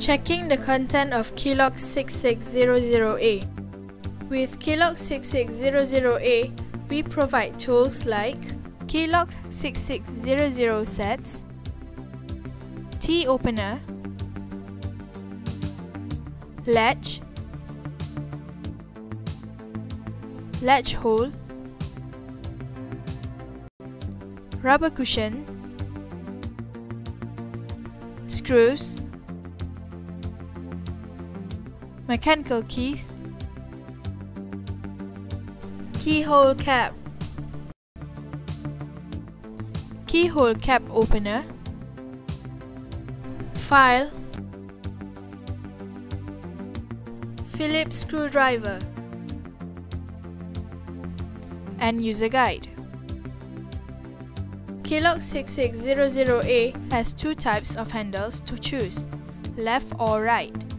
Checking the content of Keylog 6600A. With Keylog 6600A, we provide tools like Keylog 6600 sets, T opener, latch, latch hole, rubber cushion, screws, mechanical keys, keyhole cap, keyhole cap opener, file, Phillips screwdriver, and user guide. Keylog 6600A has two types of handles to choose, left or right.